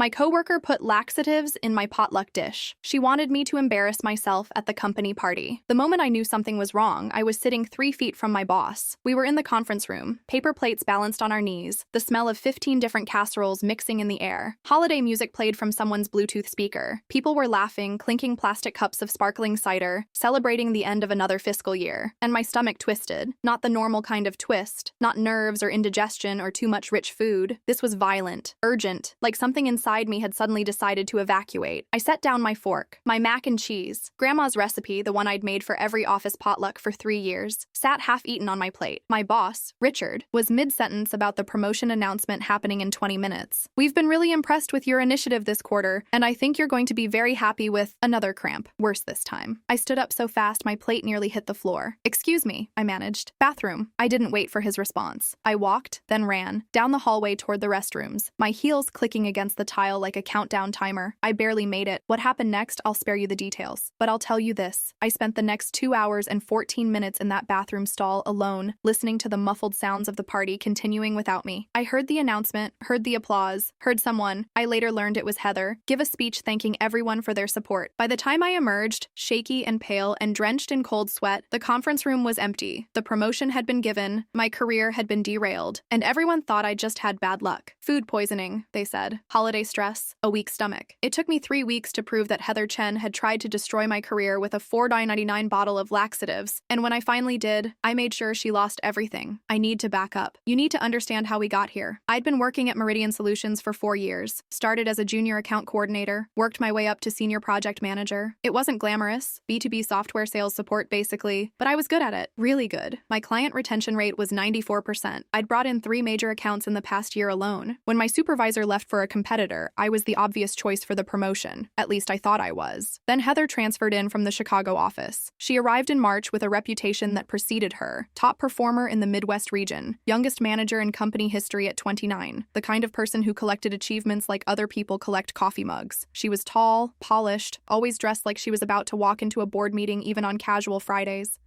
My coworker put laxatives in my potluck dish. She wanted me to embarrass myself at the company party. The moment I knew something was wrong, I was sitting 3 feet from my boss. We were in the conference room, paper plates balanced on our knees, the smell of 15 different casseroles mixing in the air. Holiday music played from someone's Bluetooth speaker. People were laughing, clinking plastic cups of sparkling cider, celebrating the end of another fiscal year. And my stomach twisted. Not the normal kind of twist, not nerves or indigestion or too much rich food. This was violent, urgent, like something inside me had suddenly decided to evacuate. I set down my fork, my mac and cheese. Grandma's recipe, the one I'd made for every office potluck for 3 years, sat half-eaten on my plate. My boss, Richard, was mid-sentence about the promotion announcement happening in 20 minutes. "We've been really impressed with your initiative this quarter, and I think you're going to be very happy with another cramp. Worse this time." I stood up so fast my plate nearly hit the floor. "Excuse me," I managed. "Bathroom." I didn't wait for his response. I walked, then ran, down the hallway toward the restrooms, my heels clicking against the tile like a countdown timer. I barely made it. What happened next, I'll spare you the details. But I'll tell you this. I spent the next 2 hours and 14 minutes in that bathroom stall alone, listening to the muffled sounds of the party continuing without me. I heard the announcement, heard the applause, heard someone, I later learned it was Heather, give a speech thanking everyone for their support. By the time I emerged, shaky and pale and drenched in cold sweat, the conference room was empty. The promotion had been given, my career had been derailed, and everyone thought I just had bad luck. Food poisoning, they said. Holiday stress, a weak stomach. It took me 3 weeks to prove that Heather Chen had tried to destroy my career with a $4.99 bottle of laxatives, and when I finally did, I made sure she lost everything. I need to back up. You need to understand how we got here. I'd been working at Meridian Solutions for 4 years, started as a junior account coordinator, worked my way up to senior project manager. It wasn't glamorous, B2B software sales support basically, but I was good at it, really good. My client retention rate was 94%. I'd brought in 3 major accounts in the past year alone. When my supervisor left for a competitor, I was the obvious choice for the promotion. At least I thought I was. Then Heather transferred in from the Chicago office. She arrived in March with a reputation that preceded her. Top performer in the Midwest region, youngest manager in company history at 29, the kind of person who collected achievements like other people collect coffee mugs. She was tall, polished, always dressed like she was about to walk into a board meeting even on casual Fridays.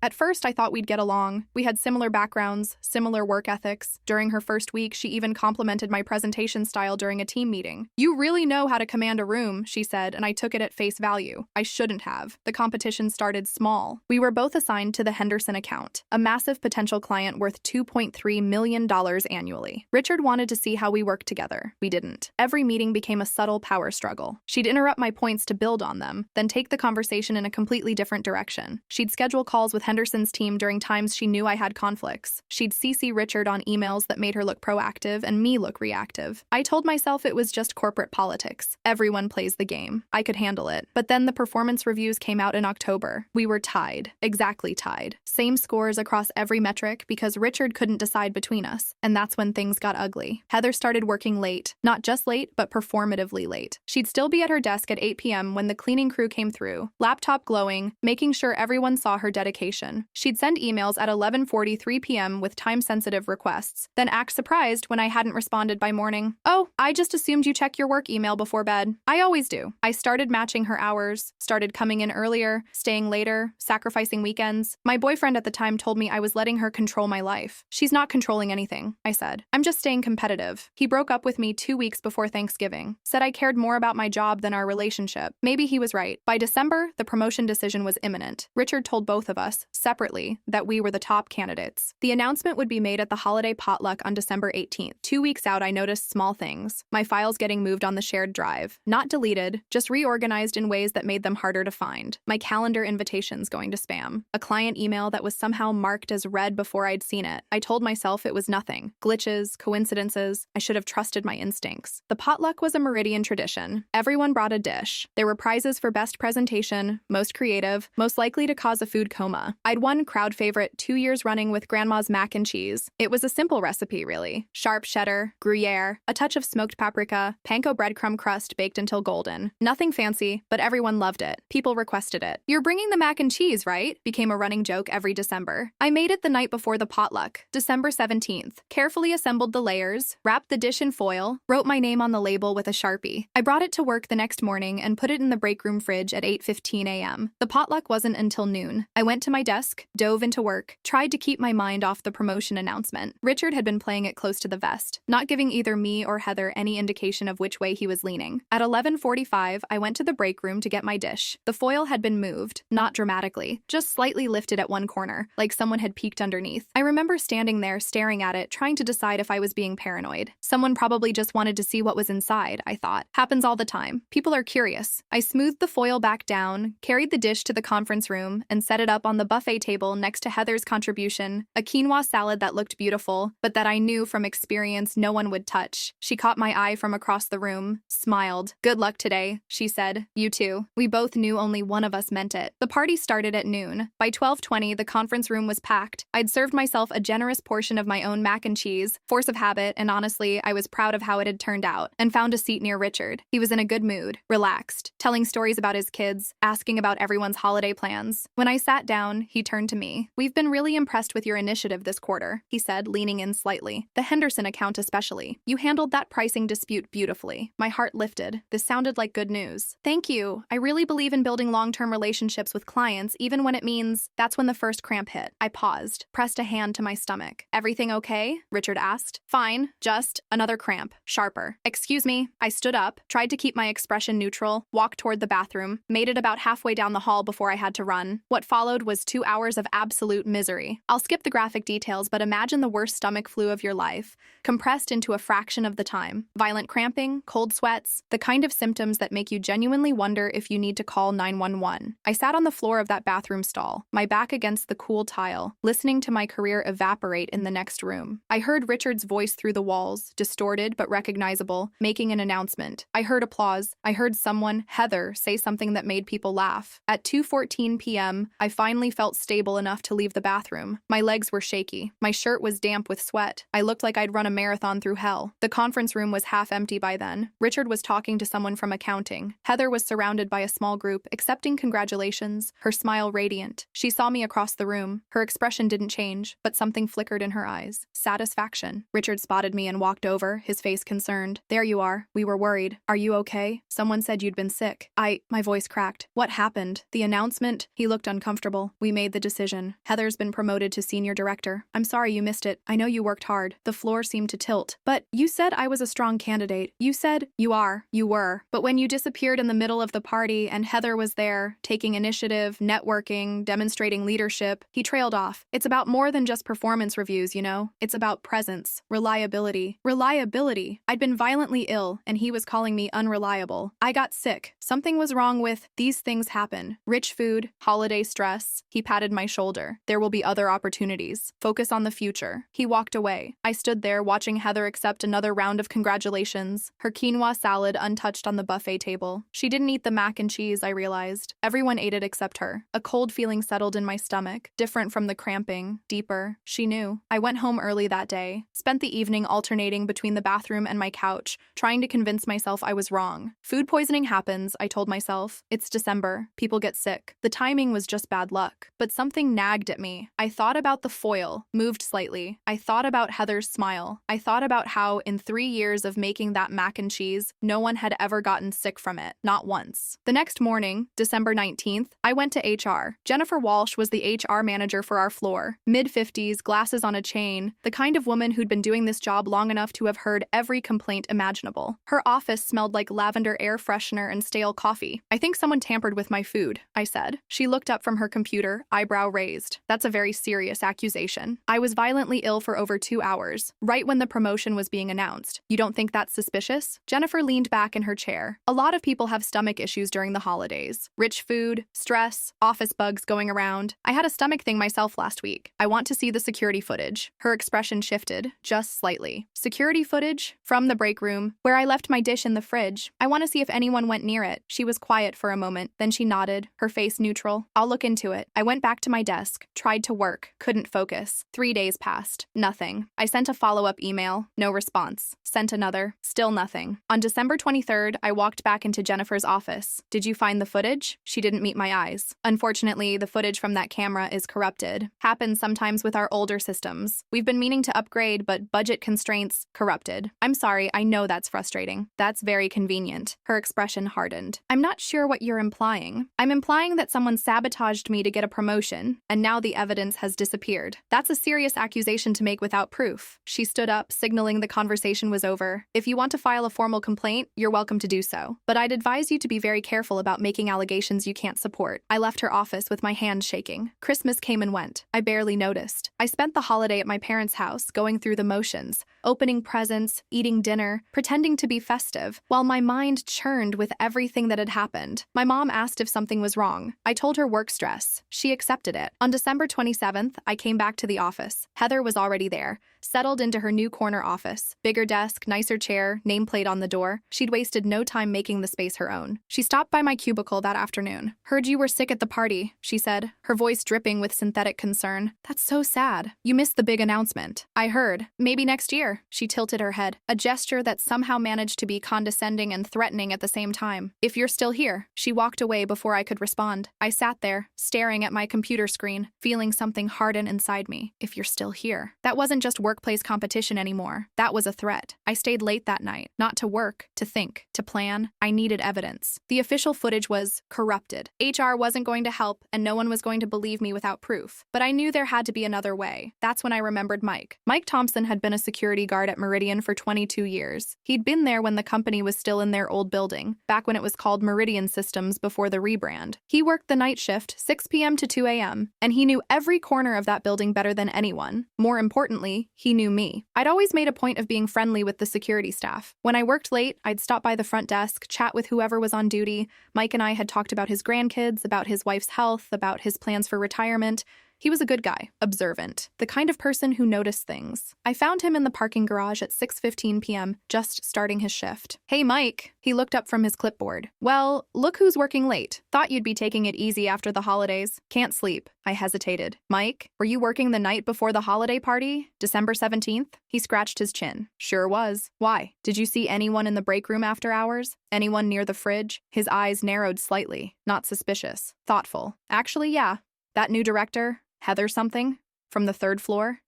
At first, I thought we'd get along. We had similar backgrounds, similar work ethics. During her first week, she even complimented my presentation style during a team meeting. "You really know how to command a room," she said, and I took it at face value. I shouldn't have. The competition started small. We were both assigned to the Henderson account, a massive potential client worth $2.3 million annually. Richard wanted to see how we worked together. We didn't. Every meeting became a subtle power struggle. She'd interrupt my points to build on them, then take the conversation in a completely different direction. She'd schedule calls with Henderson's team during times she knew I had conflicts. She'd CC Richard on emails that made her look proactive and me look reactive. I told myself it was just corporate politics. Everyone plays the game. I could handle it. But then the performance reviews came out in October. We were tied. Exactly tied. Same scores across every metric because Richard couldn't decide between us. And that's when things got ugly. Heather started working late. Not just late, but performatively late. She'd still be at her desk at 8 p.m. when the cleaning crew came through, laptop glowing, making sure everyone saw her dedication. She'd send emails at 11:43 p.m. with time-sensitive requests, then act surprised when I hadn't responded by morning. "Oh, I just assumed you check your work email before bed." I always do. I started matching her hours, started coming in earlier, staying later, sacrificing weekends. My boyfriend at the time told me I was letting her control my life. "She's not controlling anything," I said. "I'm just staying competitive." He broke up with me 2 weeks before Thanksgiving, said I cared more about my job than our relationship. Maybe he was right. By December, the promotion decision was imminent. Richard told both of us, separately, that we were the top candidates. The announcement would be made at the holiday potluck on December 18th. 2 weeks out, I noticed small things. My files getting moved on the shared drive. Not deleted, just reorganized in ways that made them harder to find. My calendar invitations going to spam. A client email that was somehow marked as read before I'd seen it. I told myself it was nothing. Glitches, coincidences. I should have trusted my instincts. The potluck was a Meridian tradition. Everyone brought a dish. There were prizes for best presentation, most creative, most likely to cause a food coma. I'd won crowd favorite 2 years running with Grandma's mac and cheese. It was a simple recipe, really. Sharp cheddar, Gruyere, a touch of smoked paprika, panko breadcrumb crust baked until golden. Nothing fancy, but everyone loved it. People requested it. "You're bringing the mac and cheese, right?" became a running joke every December. I made it the night before the potluck, December 17th. Carefully assembled the layers, wrapped the dish in foil, wrote my name on the label with a Sharpie. I brought it to work the next morning and put it in the break room fridge at 8:15 a.m. The potluck wasn't until noon. I went to my desk, dove into work, tried to keep my mind off the promotion announcement. Richard had been playing it close to the vest, not giving either me or Heather any indication of which way he was leaning. At 11:45, I went to the break room to get my dish. The foil had been moved, not dramatically, just slightly lifted at one corner, like someone had peeked underneath. I remember standing there staring at it, trying to decide if I was being paranoid. Someone probably just wanted to see what was inside, I thought. Happens all the time. People are curious. I smoothed the foil back down, carried the dish to the conference room, and set it up on the buffet table next to Heather's contribution, a quinoa salad that looked beautiful, but that I knew from experience no one would touch. She caught my eye from across the room, smiled. "Good luck today," she said. "You too." We both knew only one of us meant it. The party started at noon. By 12:20, the conference room was packed. I'd served myself a generous portion of my own mac and cheese, force of habit, and honestly, I was proud of how it had turned out, and found a seat near Richard. He was in a good mood, relaxed, telling stories about his kids, asking about everyone's holiday plans. When I sat down, he turned to me. "We've been really impressed with your initiative this quarter," he said, leaning in slightly. "The Henderson account especially. You handled that pricing dispute beautifully." My heart lifted. This sounded like good news. "Thank you. I really believe in building long-term relationships with clients, even when it means..." That's when the first cramp hit. I paused, pressed a hand to my stomach. "Everything okay?" Richard asked. "Fine, just..." Another cramp, sharper. "Excuse me." I stood up, tried to keep my expression neutral, walked toward the bathroom, made it about halfway down the hall before I had to run. What followed was 2 hours of absolute misery. I'll skip the graphic details, but imagine the worst stomach flu of your life, compressed into a fraction of the time. Violent cramping, cold sweats, the kind of symptoms that make you genuinely wonder if you need to call 911. I sat on the floor of that bathroom stall, my back against the cool tile, listening to my career evaporate in the next room. I heard Richard's voice through the walls, distorted but recognizable, making an announcement. I heard applause. I heard someone, Heather, say something that made people laugh. At 2:14 p.m., I finally felt stable enough to leave the bathroom. My legs were shaky. My shirt was damp with sweat. I looked like I'd run a marathon through hell. The conference room was half empty by then. Richard was talking to someone from accounting. Heather was surrounded by a small group, accepting congratulations, her smile radiant. She saw me across the room. Her expression didn't change, but something flickered in her eyes. Satisfaction. Richard spotted me and walked over, his face concerned. "There you are. We were worried. Are you okay? Someone said you'd been sick." My voice cracked. "What happened?" "The announcement." He looked uncomfortable. "We made the decision. Heather's been promoted to senior director. I'm sorry you missed it. I know you worked hard." The floor seemed to tilt. "But you said I was a strong candidate. You said..." "You are. You were. But when you disappeared in the middle of the party and Heather was there, taking initiative, networking, demonstrating leadership," he trailed off. "It's about more than just performance reviews, you know? It's about presence, reliability." Reliability. I'd been violently ill, and he was calling me unreliable. I got sick. Something was wrong with... These things happen. Rich food, holiday stress. He patted my shoulder. "There will be other opportunities. Focus on the future." He walked away. I stood there watching Heather accept another round of congratulations, her quinoa salad untouched on the buffet table. She didn't eat the mac and cheese, I realized. Everyone ate it except her. A cold feeling settled in my stomach, different from the cramping, deeper. She knew. I went home early that day, spent the evening alternating between the bathroom and my couch, trying to convince myself I was wrong. Food poisoning happens, I told myself. It's December. People get sick. The timing was just bad luck. But something nagged at me. I thought about the foil, moved slightly. I thought about Heather's smile. I thought about how, in 3 years of making that mac and cheese, no one had ever gotten sick from it. Not once. The next morning, December 19th, I went to HR. Jennifer Walsh was the HR manager for our floor. Mid-50s, glasses on a chain, the kind of woman who'd been doing this job long enough to have heard every complaint imaginable. Her office smelled like lavender air freshener and stale coffee. "I think someone tampered with my food," I said. She looked up from her computer, eyebrow raised. "That's a very serious accusation. I was violently ill for over 2 hours, right when the promotion was being announced. You don't think that's suspicious?" Jennifer leaned back in her chair. "A lot of people have stomach issues during the holidays. Rich food, stress, office bugs going around. I had a stomach thing myself last week. I want to see the security footage." Her expression shifted, just slightly. "Security footage? From the break room, where I left my dish in the fridge. I want to see if anyone went near it." She was quiet for a moment, then she nodded, her face neutral. "I'll look into it." I went back to my desk, tried to work, couldn't focus. 3 days passed. Nothing. I sent a follow-up email, no response. Sent another, still nothing. On December 23rd, I walked back into Jennifer's office. "Did you find the footage?" She didn't meet my eyes. "Unfortunately, the footage from that camera is corrupted. Happens sometimes with our older systems. We've been meaning to upgrade, but budget constraints, corrupted." "I'm sorry, I know that's frustrating." "That's very convenient." Her expression hardened. "I'm not sure what you're implying." "I'm implying that someone sabotaged me to get a promotion promotion, and now the evidence has disappeared. That's a serious accusation to make without proof. She stood up, signaling the conversation was over. If you want to file a formal complaint, you're welcome to do so. But I'd advise you to be very careful about making allegations you can't support. I left her office with my hands shaking. Christmas came and went. I barely noticed. I spent the holiday at my parents' house, going through the motions, opening presents, eating dinner, pretending to be festive, while my mind churned with everything that had happened. My mom asked if something was wrong. I told her work stress. She accepted it. On December 27th, I came back to the office. Heather was already there, settled into her new corner office. Bigger desk, nicer chair, nameplate on the door. She'd wasted no time making the space her own. She stopped by my cubicle that afternoon. "Heard you were sick at the party," she said, her voice dripping with synthetic concern. "That's so sad. You missed the big announcement." "I heard. Maybe next year." She tilted her head, a gesture that somehow managed to be condescending and threatening at the same time. "If you're still here." She walked away before I could respond. I sat there, staring at my computer screen, feeling something harden inside me. If you're still here. That wasn't just workplace competition anymore. That was a threat. I stayed late that night, not to work, to think, to plan. I needed evidence. The official footage was corrupted. HR wasn't going to help, and no one was going to believe me without proof. But I knew there had to be another way. That's when I remembered Mike. Mike Thompson had been a security guard at Meridian for 22 years. He'd been there when the company was still in their old building, back when it was called Meridian Systems before the rebrand. He worked the night shift, 6 p.m. to 2 a.m., and he knew every corner of that building better than anyone. More importantly, he knew me. I'd always made a point of being friendly with the security staff. When I worked late, I'd stop by the front desk, chat with whoever was on duty. Mike and I had talked about his grandkids, about his wife's health, about his plans for retirement. He was a good guy, observant, the kind of person who noticed things. I found him in the parking garage at 6:15 p.m., just starting his shift. "Hey, Mike." He looked up from his clipboard. "Well, look who's working late. Thought you'd be taking it easy after the holidays." "Can't sleep." I hesitated. "Mike, were you working the night before the holiday party? December 17th? He scratched his chin. "Sure was." "Why? Did you see anyone in the break room after hours? Anyone near the fridge?" His eyes narrowed slightly, not suspicious, thoughtful. "Actually, yeah. That new director, Heather something, from the 3rd floor.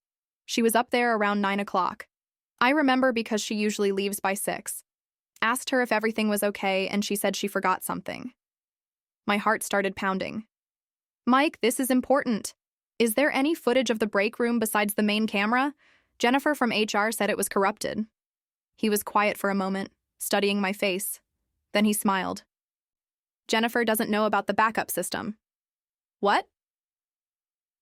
She was up there around 9 o'clock. I remember because she usually leaves by 6. Asked her if everything was okay, and she said she forgot something." My heart started pounding. "Mike, this is important. Is there any footage of the break room besides the main camera? Jennifer from HR said it was corrupted." He was quiet for a moment, studying my face. Then he smiled. "Jennifer doesn't know about the backup system." "What?"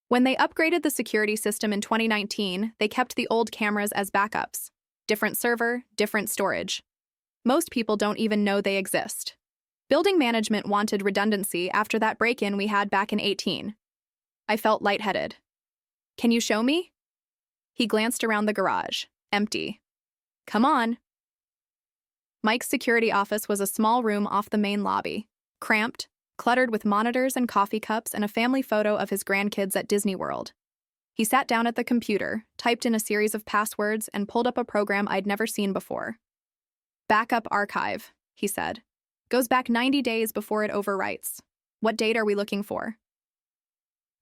"When they upgraded the security system in 2019, they kept the old cameras as backups. Different server, different storage. Most people don't even know they exist. Building management wanted redundancy after that break-in we had back in 18. I felt lightheaded. "Can you show me?" He glanced around the garage. Empty. "Come on." Mike's security office was a small room off the main lobby. Cramped, cluttered with monitors and coffee cups and a family photo of his grandkids at Disney World. He sat down at the computer, typed in a series of passwords, and pulled up a program I'd never seen before. "Backup archive," he said. "Goes back 90 days before it overwrites. What date are we looking for?"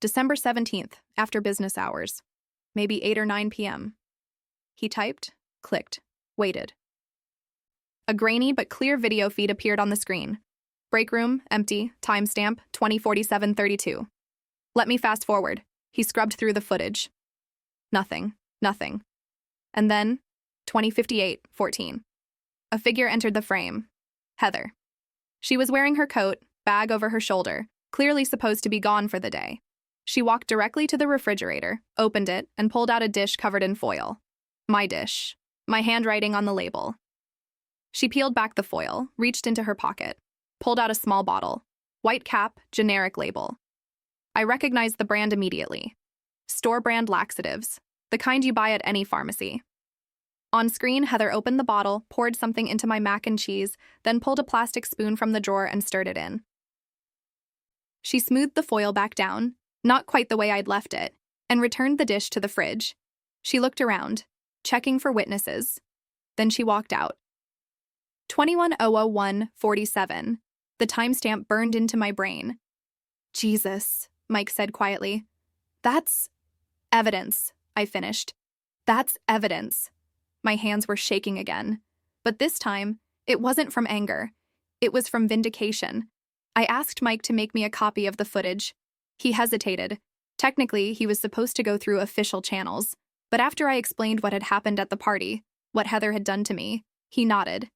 "December 17th, after business hours. Maybe 8 or 9 p.m. He typed, clicked, waited. A grainy but clear video feed appeared on the screen. "Break room, empty, timestamp, 2047:32. "Let me fast forward." He scrubbed through the footage. Nothing, nothing. And then, 2058:14. A figure entered the frame. Heather. She was wearing her coat, bag over her shoulder, clearly supposed to be gone for the day. She walked directly to the refrigerator, opened it, and pulled out a dish covered in foil. My dish. My handwriting on the label. She peeled back the foil, reached into her pocket. Pulled out a small bottle. White cap, generic label. I recognized the brand immediately. Store brand Laxatives, the kind you buy at any pharmacy. On screen, Heather opened the bottle, poured something into my mac and cheese, then pulled a plastic spoon from the drawer and stirred it in. She smoothed the foil back down, not quite the way I'd left it, and returned the dish to the fridge. She looked around, checking for witnesses. Then she walked out. 21:001:47. The timestamp burned into my brain. "Jesus," Mike said quietly. "That's evidence," I finished. "That's evidence." My hands were shaking again. But this time, it wasn't from anger. It was from vindication. I asked Mike to make me a copy of the footage. He hesitated. Technically, he was supposed to go through official channels, but after I explained what had happened at the party, what Heather had done to me, he nodded.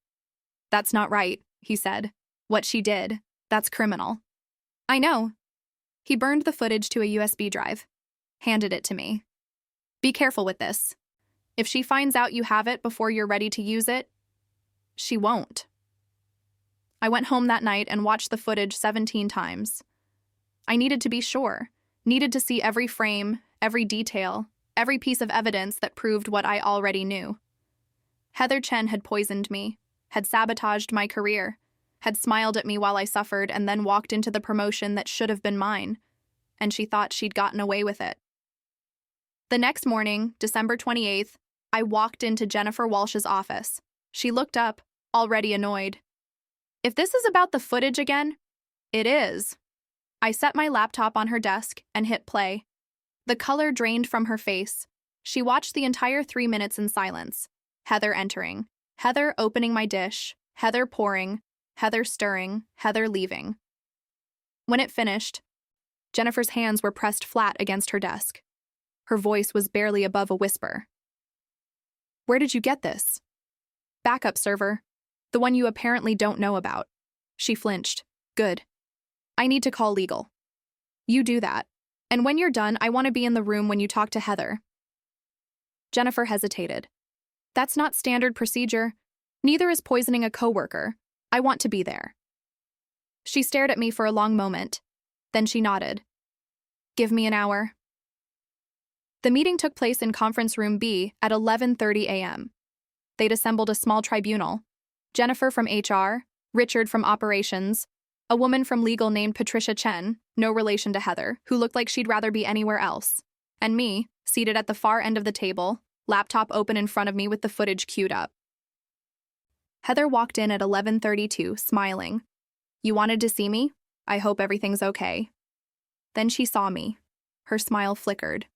"That's not right," he said. "What she did, that's criminal." "I know." He burned the footage to a USB drive, handed it to me. "Be careful with this. If she finds out you have it before you're ready to use it, she won't." I went home that night and watched the footage 17 times. I needed to be sure, needed to see every frame, every detail, every piece of evidence that proved what I already knew. Heather Chen had poisoned me, had sabotaged my career, had smiled at me while I suffered and then walked into the promotion that should have been mine, and she thought she'd gotten away with it. The next morning, December 28th, I walked into Jennifer Walsh's office. She looked up, already annoyed. "If this is about the footage again," "It is." I set my laptop on her desk and hit play. The color drained from her face. She watched the entire 3 minutes in silence. Heather entering, Heather opening my dish, Heather pouring, Heather stirring, Heather leaving. When it finished, Jennifer's hands were pressed flat against her desk. Her voice was barely above a whisper. "Where did you get this?" "Backup server. The one you apparently don't know about." She flinched. "Good. I need to call legal." "You do that. And when you're done, I want to be in the room when you talk to Heather." Jennifer hesitated. "That's not standard procedure. Neither is poisoning a coworker. I want to be there." She stared at me for a long moment. Then she nodded. "Give me an hour." The meeting took place in Conference Room B at 11:30 a.m. They'd assembled a small tribunal. Jennifer from HR, Richard from Operations, a woman from legal named Patricia Chen, no relation to Heather, who looked like she'd rather be anywhere else, and me, seated at the far end of the table, laptop open in front of me with the footage queued up. Heather walked in at 11:32, smiling. "You wanted to see me? I hope everything's okay." Then she saw me. Her smile flickered.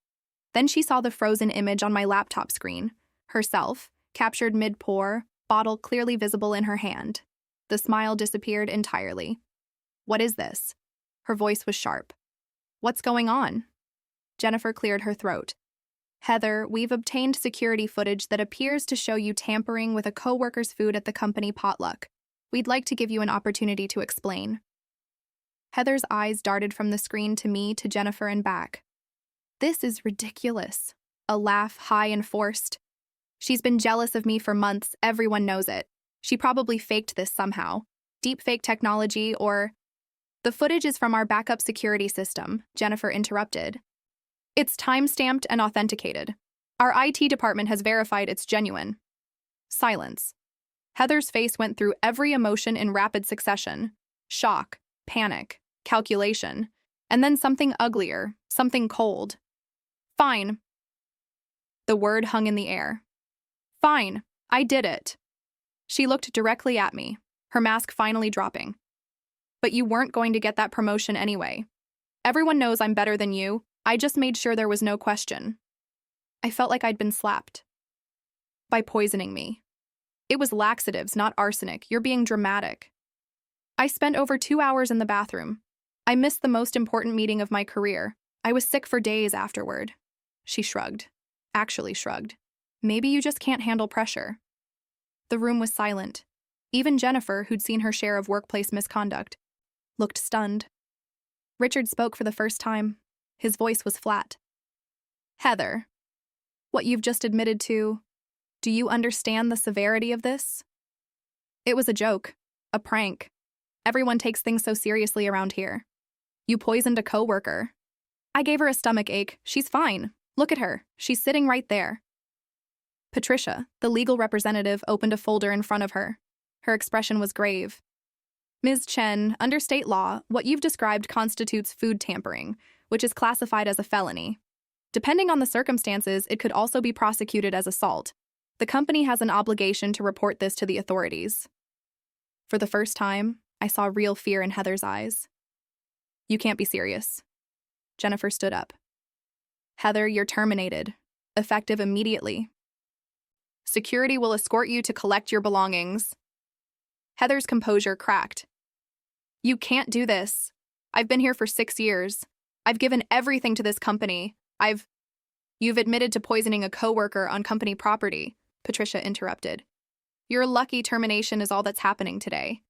Then she saw the frozen image on my laptop screen. Herself, captured mid-pour, bottle clearly visible in her hand. The smile disappeared entirely. "What is this?" Her voice was sharp. "What's going on?" Jennifer cleared her throat. "Heather, we've obtained security footage that appears to show you tampering with a coworker's food at the company Potluck. We'd like to give you an opportunity to explain." Heather's eyes darted from the screen to me, to Jennifer, and back. "This is ridiculous." A laugh, high and forced. "She's been jealous of me for months, everyone knows it. She probably faked this somehow. Deep fake technology or—" "The footage is from our backup security system," Jennifer interrupted. "It's time-stamped and authenticated. Our IT department has verified it's genuine." Silence. Heather's face went through every emotion in rapid succession. Shock, panic, calculation, and then something uglier, something cold. "Fine." The word hung in the air. "Fine, I did it." She looked directly at me, her mask finally dropping. "But you weren't going to get that promotion anyway. Everyone knows I'm better than you. I just made sure there was no question." I felt like I'd been slapped. "By poisoning me." "It was laxatives, not arsenic. You're being dramatic." "I spent over 2 hours in the bathroom. I missed the most important meeting of my career. I was sick for days afterward." She shrugged. Actually shrugged. "Maybe you just can't handle pressure." The room was silent. Even Jennifer, who'd seen her share of workplace misconduct, looked stunned. Richard spoke for the first time. His voice was flat. "Heather, what you've just admitted to, do you understand the severity of this? It was a joke, a prank. Everyone takes things so seriously around here. You poisoned a coworker. I gave her a stomach ache. She's fine. Look at her. She's sitting right there." Patricia, the legal representative, opened a folder in front of her. Her expression was grave. "Ms. Chen, under state law, what you've described constitutes food tampering, which is classified as a felony. Depending on the circumstances, it could also be prosecuted as assault. The company has an obligation to report this to the authorities." For the first time, I saw real fear in Heather's eyes. "You can't be serious." Jennifer stood up. "Heather, you're terminated. Effective immediately. Security will escort you to collect your belongings." Heather's composure cracked. "You can't do this. I've been here for 6 years. I've given everything to this company. You've admitted to poisoning a coworker on company property, Patricia interrupted. Your lucky termination is all that's happening today.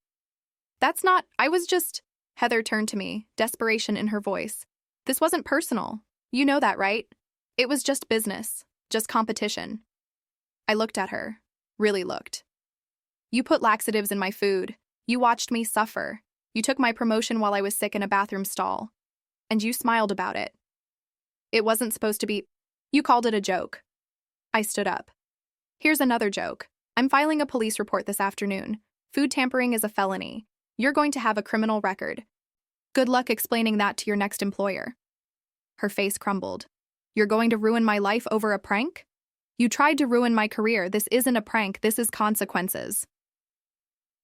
That's not, I was just, Heather turned to me, desperation in her voice. This wasn't personal. You know that, right? It was just business, just competition. I looked at her, really looked. You put laxatives in my food. You watched me suffer. You took my promotion while I was sick in a bathroom stall. And you smiled about it. It wasn't supposed to be. You called it a joke. I stood up. Here's another joke. I'm filing a police report this afternoon. Food tampering is a felony. You're going to have a criminal record. Good luck explaining that to your next employer. Her face crumbled. You're going to ruin my life over a prank? You tried to ruin my career. This isn't a prank. This is consequences.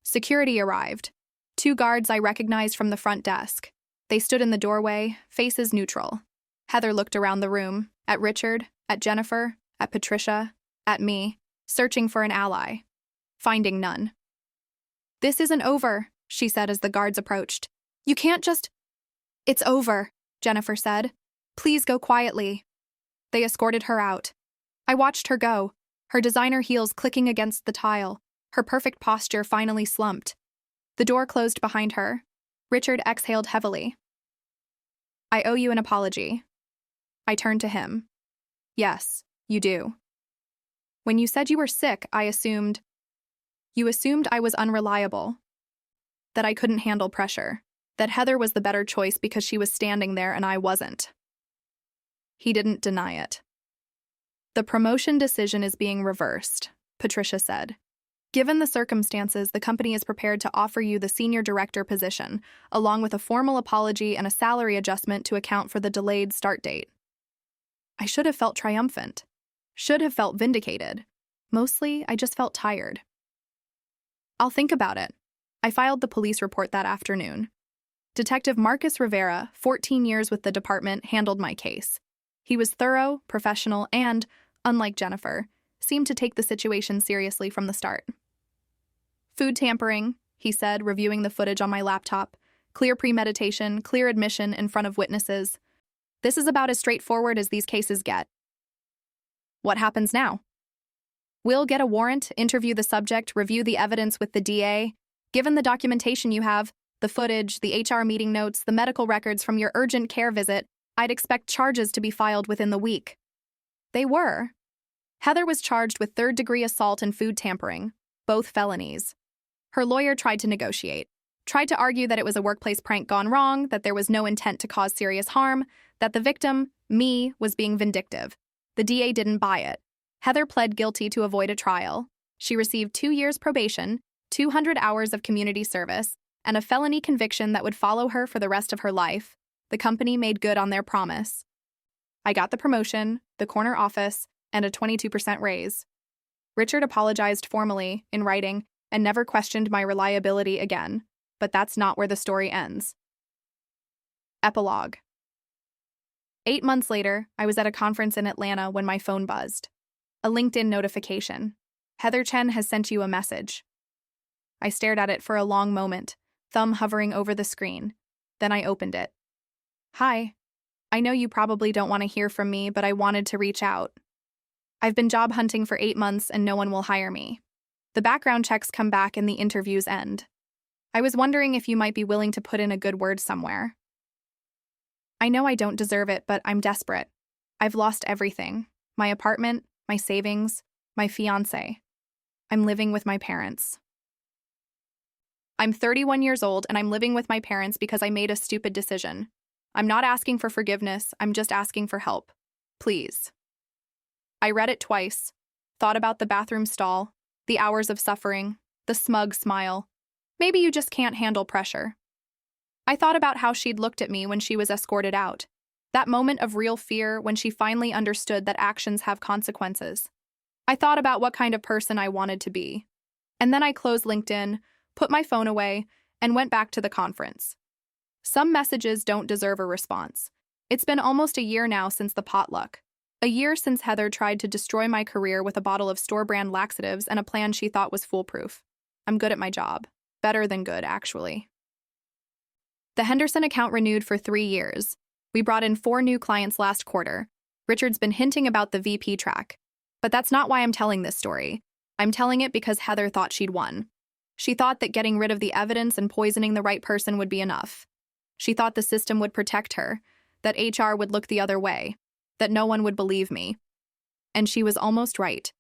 Security arrived. 2 guards I recognized from the front desk. They stood in the doorway, faces neutral. Heather looked around the room, at Richard, at Jennifer, at Patricia, at me, searching for an ally. Finding none. This isn't over, she said as the guards approached. You can't just… It's over, Jennifer said. Please go quietly. They escorted her out. I watched her go, her designer heels clicking against the tile, her perfect posture finally slumped. The door closed behind her. Richard exhaled heavily. I owe you an apology. I turned to him. Yes, you do. When you said you were sick, You assumed I was unreliable. That I couldn't handle pressure. That Heather was the better choice because she was standing there and I wasn't. He didn't deny it. The promotion decision is being reversed, Patricia said. Given the circumstances, the company is prepared to offer you the senior director position, along with a formal apology and a salary adjustment to account for the delayed start date. I should have felt triumphant. Should have felt vindicated. Mostly, I just felt tired. I'll think about it. I filed the police report that afternoon. Detective Marcus Rivera, 14 years with the department, handled my case. He was thorough, professional, and, unlike Jennifer, seemed to take the situation seriously from the start. Food tampering, he said, reviewing the footage on my laptop. Clear premeditation, clear admission in front of witnesses. This is about as straightforward as these cases get. What happens now? We'll get a warrant, interview the subject, review the evidence with the DA. Given the documentation you have, the footage, the HR meeting notes, the medical records from your urgent care visit, I'd expect charges to be filed within the week. They were. Heather was charged with third-degree assault and food tampering, both felonies. Her lawyer tried to negotiate, tried to argue that it was a workplace prank gone wrong, that there was no intent to cause serious harm, that the victim, me, was being vindictive. The DA didn't buy it. Heather pled guilty to avoid a trial. She received 2 years probation, 200 hours of community service, and a felony conviction that would follow her for the rest of her life. The company made good on their promise. I got the promotion, the corner office, and a 22% raise. Richard apologized formally, in writing, and never questioned my reliability again. But that's not where the story ends. Epilogue. 8 months later, I was at a conference in Atlanta when my phone buzzed. A LinkedIn notification. Heather Chen has sent you a message. I stared at it for a long moment, thumb hovering over the screen. Then I opened it. Hi. I know you probably don't want to hear from me, but I wanted to reach out. I've been job hunting for 8 months and no one will hire me. The background checks come back and the interviews end. I was wondering if you might be willing to put in a good word somewhere. I know I don't deserve it, but I'm desperate. I've lost everything. My apartment, my savings, my fiancé. I'm living with my parents. I'm 31 years old and I'm living with my parents because I made a stupid decision. I'm not asking for forgiveness, I'm just asking for help. Please. I read it twice, thought about the bathroom stall, the hours of suffering, the smug smile. Maybe you just can't handle pressure. I thought about how she'd looked at me when she was escorted out. That moment of real fear when she finally understood that actions have consequences. I thought about what kind of person I wanted to be. And then I closed LinkedIn, put my phone away, and went back to the conference. Some messages don't deserve a response. It's been almost a year now since the potluck. A year since Heather tried to destroy my career with a bottle of store-brand laxatives and a plan she thought was foolproof. I'm good at my job. Better than good, actually. The Henderson account renewed for 3 years. We brought in 4 new clients last quarter. Richard's been hinting about the VP track. But that's not why I'm telling this story. I'm telling it because Heather thought she'd won. She thought that getting rid of the evidence and poisoning the right person would be enough. She thought the system would protect her, that HR would look the other way, that no one would believe me. And she was almost right.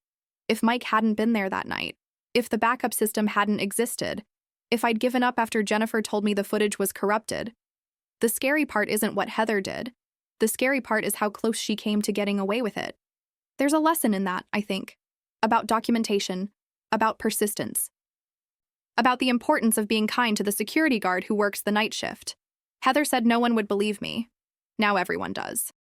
If Mike hadn't been there that night, if the backup system hadn't existed, if I'd given up after Jennifer told me the footage was corrupted. The scary part isn't what Heather did. The scary part is how close she came to getting away with it. There's a lesson in that, I think, about documentation, about persistence, about the importance of being kind to the security guard who works the night shift. Heather said no one would believe me. Now everyone does.